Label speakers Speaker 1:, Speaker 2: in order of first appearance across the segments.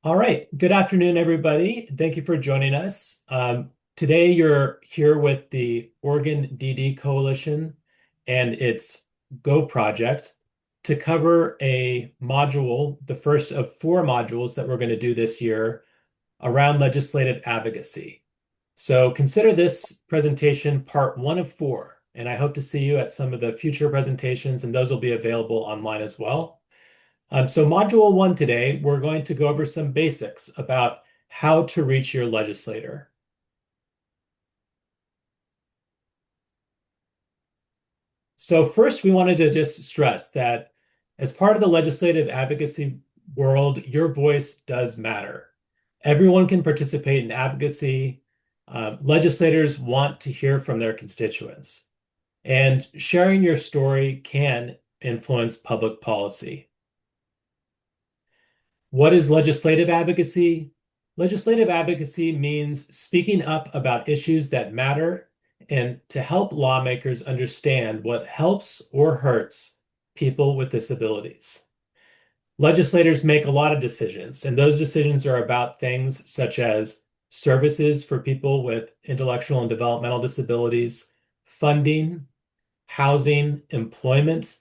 Speaker 1: All right. Good afternoon, everybody. Thank you for joining us. Today, you're here with the Oregon DD Coalition and its Go project to cover a module, the first of four modules that we're going to do this year around legislative advocacy. So consider this presentation part one of four, and I hope to see you at some of the future presentations, and those will be available online as well. So module one today, we're going to go over some basics about how to reach your legislator. So first, we wanted to just stress that as part of the legislative advocacy world, your voice does matter. Everyone can participate in advocacy. Legislators want to hear from their constituents, and sharing your story can influence public policy. What is legislative advocacy? Legislative advocacy means speaking up about issues that matter and to help lawmakers understand what helps or hurts people with disabilities. Legislators make a lot of decisions, and those decisions are about things such as services for people with intellectual and developmental disabilities, funding, housing, employment,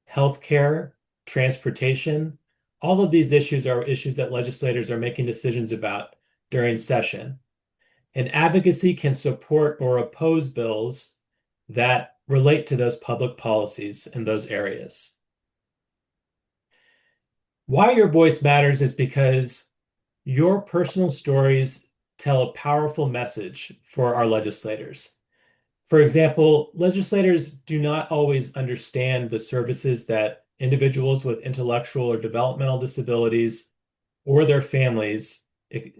Speaker 1: healthcare, transportation. All of these issues are issues that legislators are making decisions about during session. And advocacy can support or oppose bills that relate to those public policies in those areas. Why your voice matters is because your personal stories tell a powerful message for our legislators. For example, legislators do not always understand the services that individuals with intellectual or developmental disabilities or their families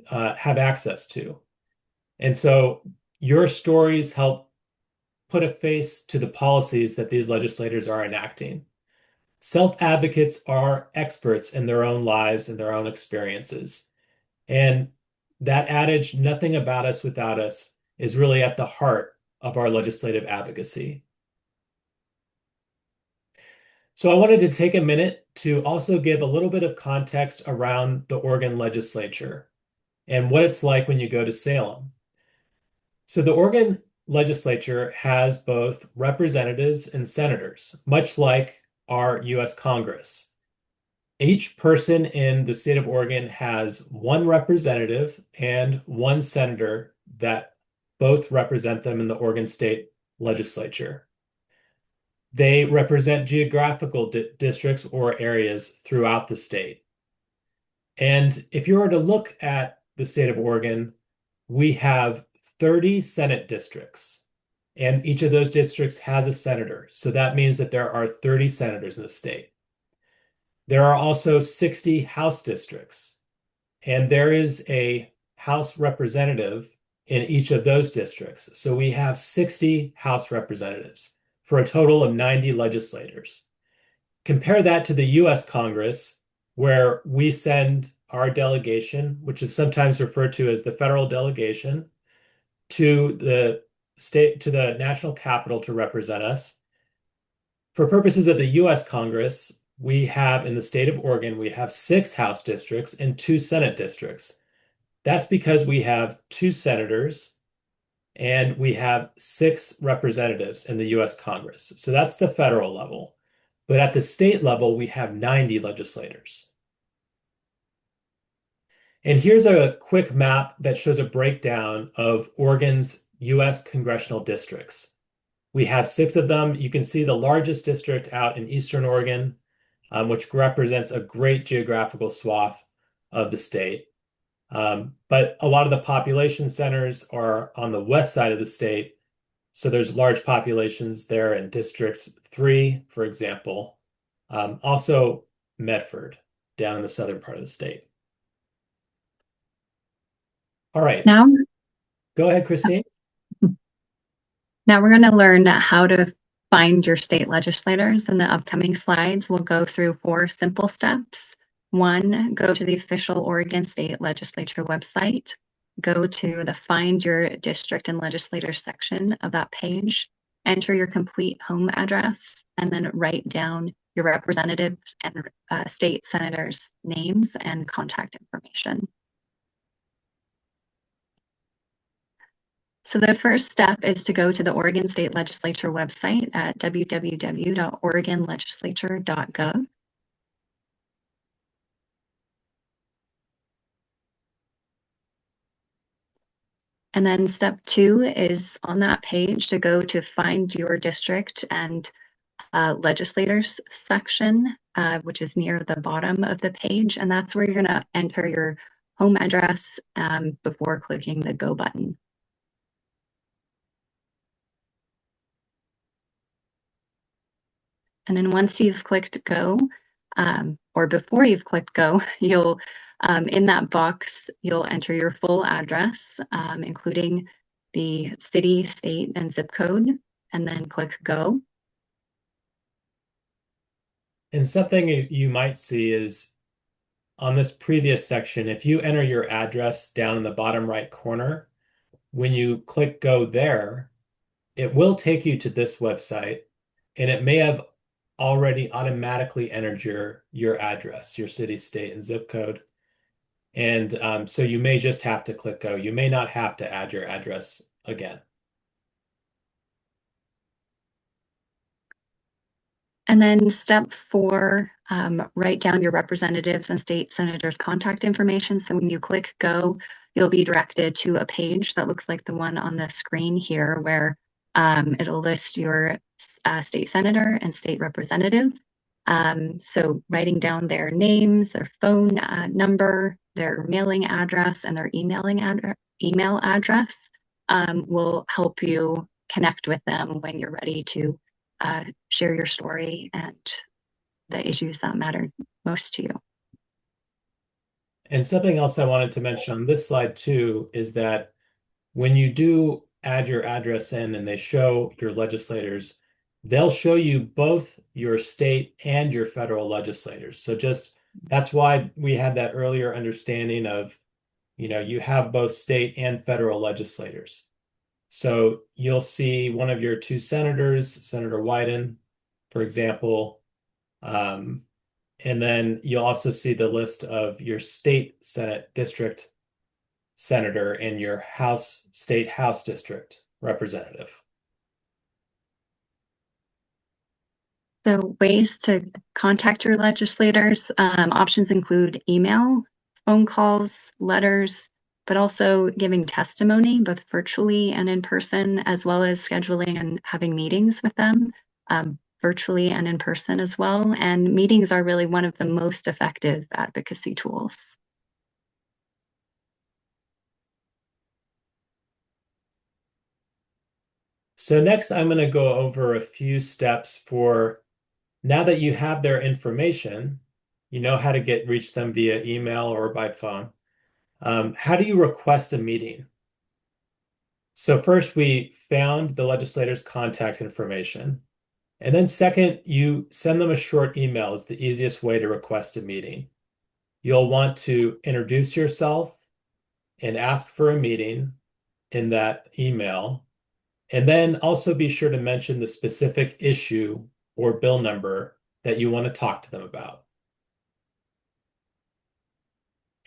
Speaker 1: have access to. And so your stories help put a face to the policies that these legislators are enacting. Self-advocates are experts in their own lives and their own experiences. And that adage, nothing about us without us, is really at the heart of our legislative advocacy. So I wanted to take a minute to also give a little bit of context around the Oregon legislature and what it's like when you go to Salem. So the Oregon legislature has both representatives and senators, much like our US Congress. Each person in the state of Oregon has one representative and one senator that both represent them in the Oregon State Legislature. They represent geographical districts or areas throughout the state. And if you were to look at the state of Oregon, we have 30 Senate districts, and each of those districts has a senator. So that means that there are 30 senators in the state. There are also 60 House districts, and there is a House representative in each of those districts. So we have 60 House representatives for a total of 90 legislators. Compare that to the US Congress, where we send our delegation, which is sometimes referred to as the federal delegation, to the state, to the national capital to represent us. For purposes of the US Congress, we have in the state of Oregon, we have 6 House districts and 2 Senate districts. That's because we have 2 senators and we have 6 representatives in the US Congress. So that's the federal level. But at the state level, we have 90 legislators. And here's a quick map that shows a breakdown of Oregon's US congressional districts. We have 6 of them. You can see the largest district out in Eastern Oregon, which represents a great geographical swath of the state. But a lot of the population centers are on the west side of the state. So there's large populations there in District 3, for example. Also Medford down in the southern part of the state. All right,
Speaker 2: Now,
Speaker 1: go ahead, Christine.
Speaker 2: now we're going to learn how to find your state legislators. In the upcoming slides, we'll go through 4 simple steps. 1, go to the official Oregon State Legislature website. Go to the Find Your District and Legislator section of that page. Enter your complete home address, and then write down your representatives and state senators' names and contact information. So the first step is to go to the Oregon State Legislature website at www.oregonlegislature.gov. And then step 2 is on that page to go to find your district and legislators section, which is near the bottom of the page. And that's where you're going to enter your home address before clicking the go button. And then once you've clicked go, or before you've clicked go, you'll in that box, you'll enter your full address, including the city, state, and zip code, and then click go.
Speaker 1: And something you might see is on this previous section, if you enter your address down in the bottom right corner, when you click go there, it will take you to this website, and it may have already automatically entered your address, your city, state, and zip code. And so you may just have to click go. You may not have to add your address again.
Speaker 2: And then step 4, write down your representatives and state senators' contact information. So when you click go, you'll be directed to a page that looks like the one on the screen here, where it'll list your state senator and state representative. So writing down their names, their phone number, their mailing address, and their email address will help you connect with them when you're ready to share your story and the issues that matter most to you.
Speaker 1: And something else I wanted to mention on this slide too is that when you do add your address in and they show your legislators, they'll show you both your state and your federal legislators. So just that's why we had that earlier understanding of, you have both state and federal legislators. So you'll see one of your 2 senators, Senator Wyden, for example, and then you'll also see the list of your state Senate district senator and your state House district representative.
Speaker 2: So ways to contact your legislators, options include email, phone calls, letters, but also giving testimony, both virtually and in person, as well as scheduling and having meetings with them, virtually and in person as well. And meetings are really one of the most effective advocacy tools.
Speaker 1: So next, I'm going to go over a few steps for now that you have their information, you know how to reach them via email or by phone. How do you request a meeting? So first, we found the legislator's contact information. And then second, you send them a short email is the easiest way to request a meeting. You'll want to introduce yourself and ask for a meeting in that email. And then also be sure to mention the specific issue or bill number that you want to talk to them about.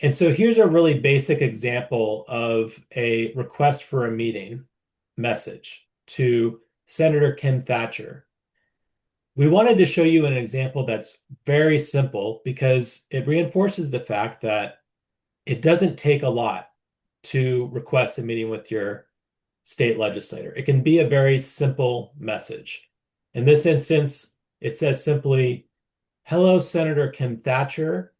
Speaker 1: And so here's a really basic example of a request for a meeting message to Senator Kim Thatcher. We wanted to show you an example that's very simple because it reinforces the fact that it doesn't take a lot to request a meeting with your state legislator. It can be a very simple message. In this instance, it says simply, "Hello, Senator Kim Thatcher.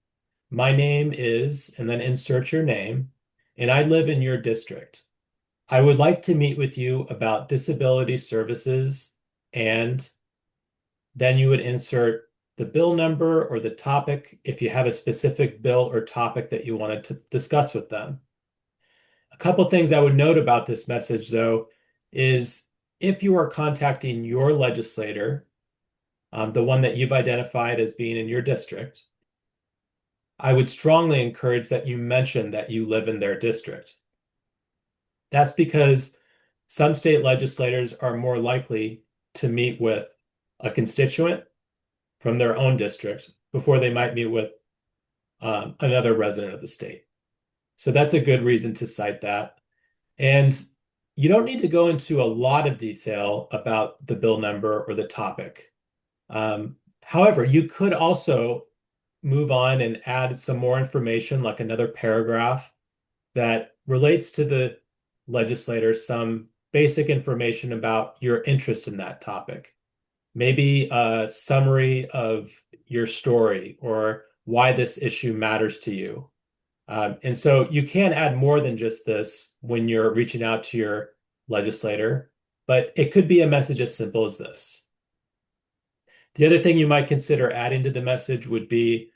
Speaker 1: My name is," and then insert your name, "and I live in your district. I would like to meet with you about disability services," and then you would insert the bill number or the topic if you have a specific bill or topic that you wanted to discuss with them. A couple things I would note about this message, though, is if you are contacting your legislator, the one that you've identified as being in your district, I would strongly encourage that you mention that you live in their district. That's because some state legislators are more likely to meet with a constituent from their own district before they might meet with another resident of the state. So that's a good reason to cite that. And you don't need to go into a lot of detail about the bill number or the topic. However, you could also move on and add some more information, like another paragraph that relates to the legislator, some basic information about your interest in that topic. Maybe a summary of your story or why this issue matters to you. And so you can add more than just this when you're reaching out to your legislator, but it could be a message as simple as this. The other thing you might consider adding to the message would be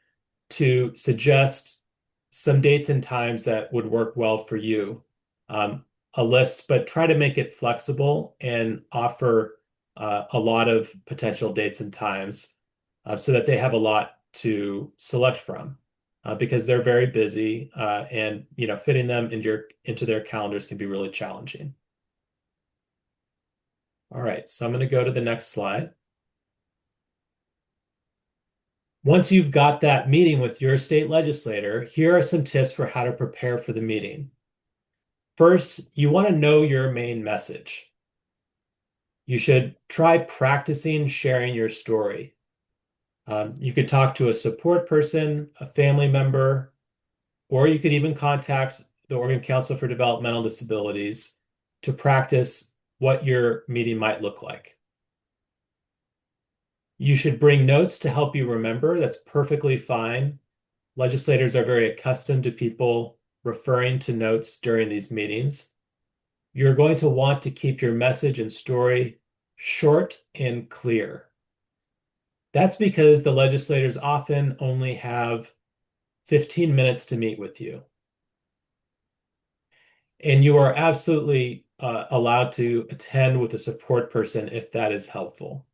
Speaker 1: to suggest some dates and times that would work well for you. A list, but try to make it flexible and offer a lot of potential dates and times so that they have a lot to select from because they're very busy and fitting them into their calendars can be really challenging. All right, so I'm going to go to the next slide. Once you've got that meeting with your state legislator, here are some tips for how to prepare for the meeting. First, you want to know your main message. You should try practicing sharing your story. You could talk to a support person, a family member, or you could even contact the Oregon Council for Developmental Disabilities to practice what your meeting might look like. You should bring notes to help you remember. That's perfectly fine. Legislators are very accustomed to people referring to notes during these meetings. You're going to want to keep your message and story short and clear. That's because the legislators often only have 15 minutes to meet with you. And you are absolutely allowed to attend with a support person if that is helpful.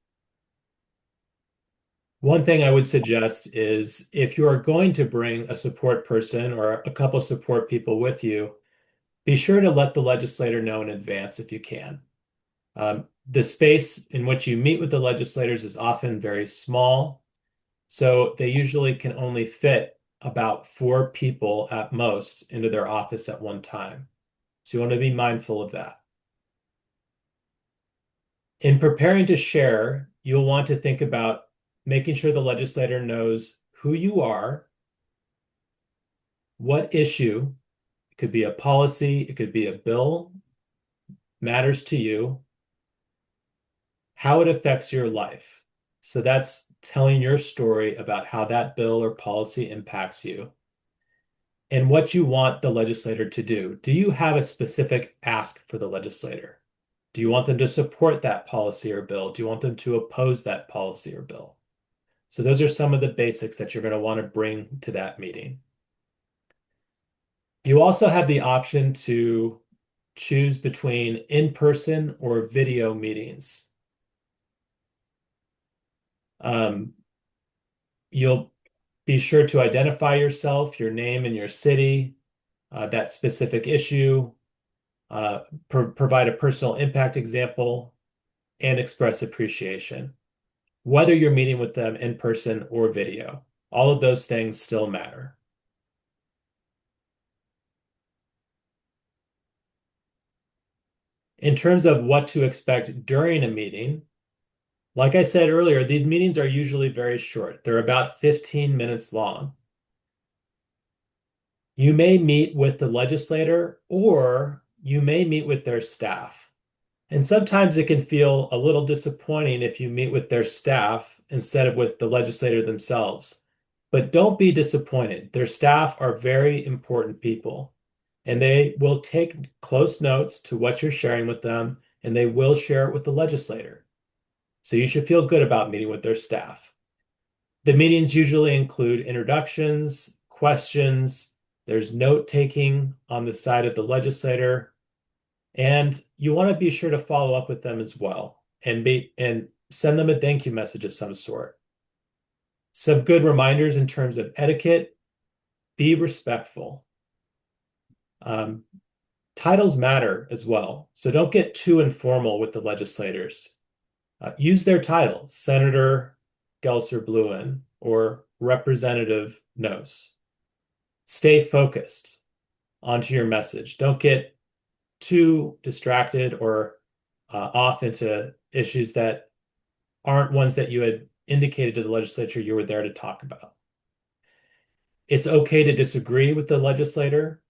Speaker 1: One thing I would suggest is if you are going to bring a support person or a couple support people with you, be sure to let the legislator know in advance if you can. The space in which you meet with the legislators is often very small, so they usually can only fit about 4 people at most into their office at one time. So you want to be mindful of that. In preparing to share, you'll want to think about making sure the legislator knows who you are, what issue, it could be a policy, it could be a bill, matters to you, how it affects your life. So that's telling your story about how that bill or policy impacts you and what you want the legislator to do. Do you have a specific ask for the legislator? Do you want them to support that policy or bill? Do you want them to oppose that policy or bill? So those are some of the basics that you're going to want to bring to that meeting. You also have the option to choose between in-person or video meetings. You'll be sure to identify yourself, your name and your city, that specific issue, provide a personal impact example, and express appreciation. Whether you're meeting with them in person or video, all of those things still matter. In terms of what to expect during a meeting, like I said earlier, these meetings are usually very short. They're about 15 minutes long. You may meet with the legislator or you may meet with their staff. And sometimes it can feel a little disappointing if you meet with their staff instead of with the legislator themselves. But don't be disappointed. Their staff are very important people, and they will take close notes to what you're sharing with them, and they will share it with the legislator. So you should feel good about meeting with their staff. The meetings usually include introductions, questions, there's note taking on the side of the legislator, and you want to be sure to follow up with them as well and send them a thank you message of some sort. Some good reminders in terms of etiquette, be respectful. Titles matter as well, so don't get too informal with the legislators. Use their title, senator, Gelser-Bluen or Representative Nose. Stay focused onto your message. Don't get too distracted or off into issues that aren't ones that you had indicated to the legislature you were there to talk about. It's okay to disagree with the legislator,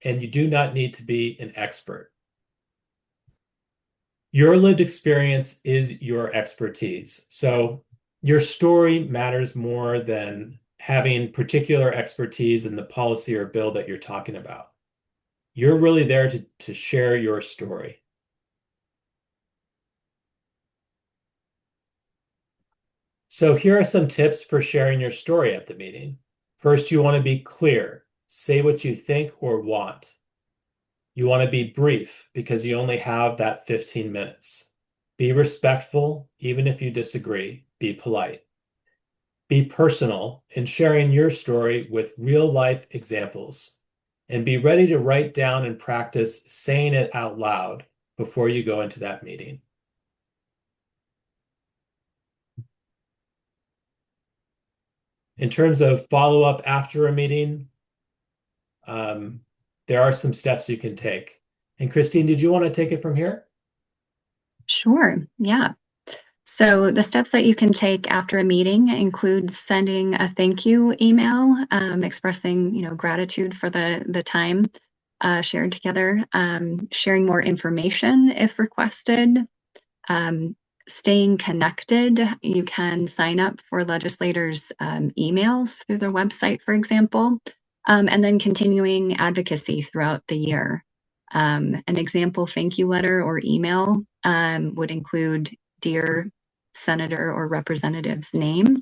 Speaker 1: and you do not need to be an expert. Your lived experience is your expertise. So your story matters more than having particular expertise in the policy or bill that you're talking about. You're really there to share your story. So here are some tips for sharing your story at the meeting. First, you want to be clear. Say what you think or want. You want to be brief because you only have that 15 minutes. Be respectful, even if you disagree. Be polite. Be personal in sharing your story with real life examples. And be ready to write down and practice saying it out loud before you go into that meeting. In terms of follow-up after a meeting, um, there are some steps you can take. And Christine, did you want to take it from here?
Speaker 2: Sure. Yeah. So the steps that you can take after a meeting include sending a thank you email, expressing, gratitude for the time shared together, sharing more information if requested, um, staying connected. You can sign up for legislators' emails through their website, for example, and then continuing advocacy throughout the year. An example thank you letter or email would include Dear Senator or Representative's name,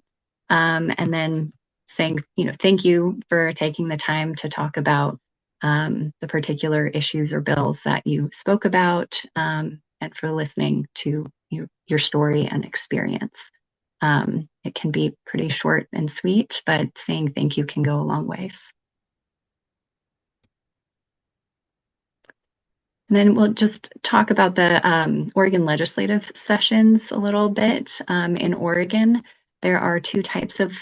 Speaker 2: and then saying, thank you for taking the time to talk about the particular issues or bills that you spoke about, and for listening to your story and experience. It can be pretty short and sweet, but saying thank you can go a long ways. And then we'll just talk about the Oregon legislative sessions a little bit. In Oregon, there are two types of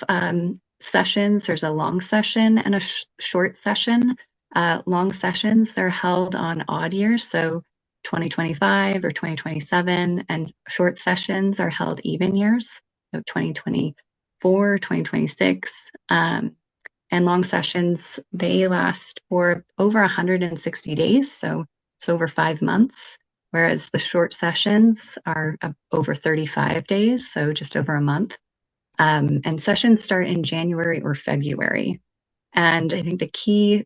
Speaker 2: sessions. There's a long session and a short session. Long sessions, they're held on odd years, so 2025 or 2027, and short sessions are held even years, so 2024, 2026. And long sessions, they last for over 160 days, so it's over 5 months, whereas the short sessions are over 35 days, so just over a month. And sessions start in January or February. And I think the key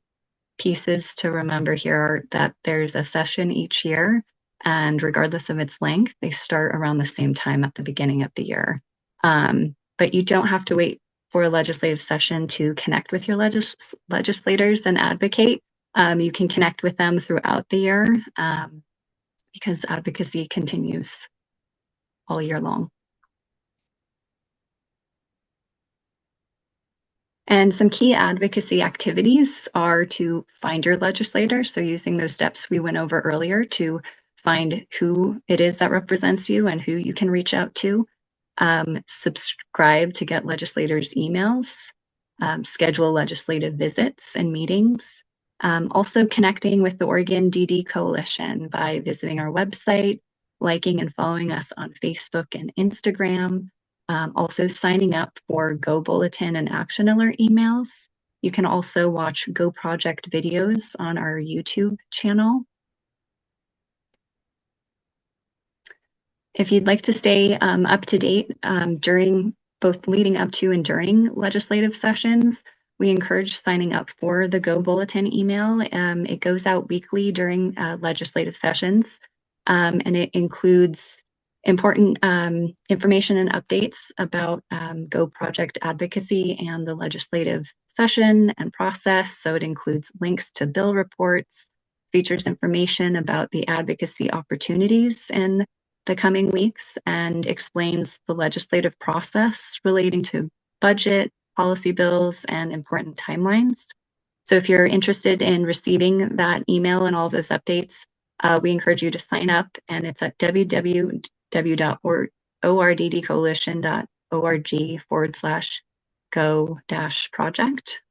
Speaker 2: pieces to remember here are that there's a session each year, and regardless of its length, they start around the same time at the beginning of the year. But you don't have to wait for a legislative session to connect with your legislators and advocate. You can connect with them throughout the year because advocacy continues all year long. And some key advocacy activities are to find your legislator. So using those steps we went over earlier to find who it is that represents you and who you can reach out to. Subscribe to get legislators' emails. Schedule legislative visits and meetings. Also connecting with the Oregon DD Coalition by visiting our website, liking and following us on Facebook and Instagram. Also signing up for Go Bulletin and Action Alert emails. You can also watch Go Project videos on our YouTube channel. If you'd like to stay up to date during both leading up to and during legislative sessions, we encourage signing up for the Go Bulletin email. It goes out weekly during legislative sessions, and it includes important information and updates about Go Project advocacy and the legislative session and process. So it includes links to bill reports, features information about the advocacy opportunities in the coming weeks, and explains the legislative process relating to budget, policy bills, and important timelines. So if you're interested in receiving that email and all those updates, we encourage you to sign up, and it's at www.orddcoalition.org org/go-project.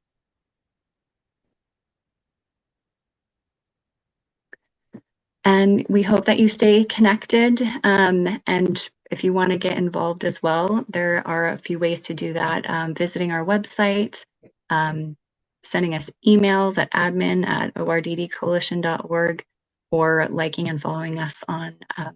Speaker 2: And we hope that you stay connected. And if you want to get involved as well, there are a few ways to do that. Visiting our website, sending us emails at admin@orddcoalition.org, or liking and following us on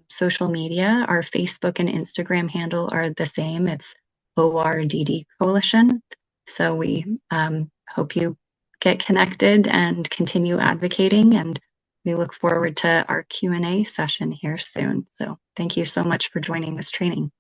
Speaker 2: social media. Our Facebook and Instagram handle are the same. It's ORDD Coalition. So we hope you get connected and continue advocating, and we look forward to our Q&A session here soon. So thank you so much for joining this training.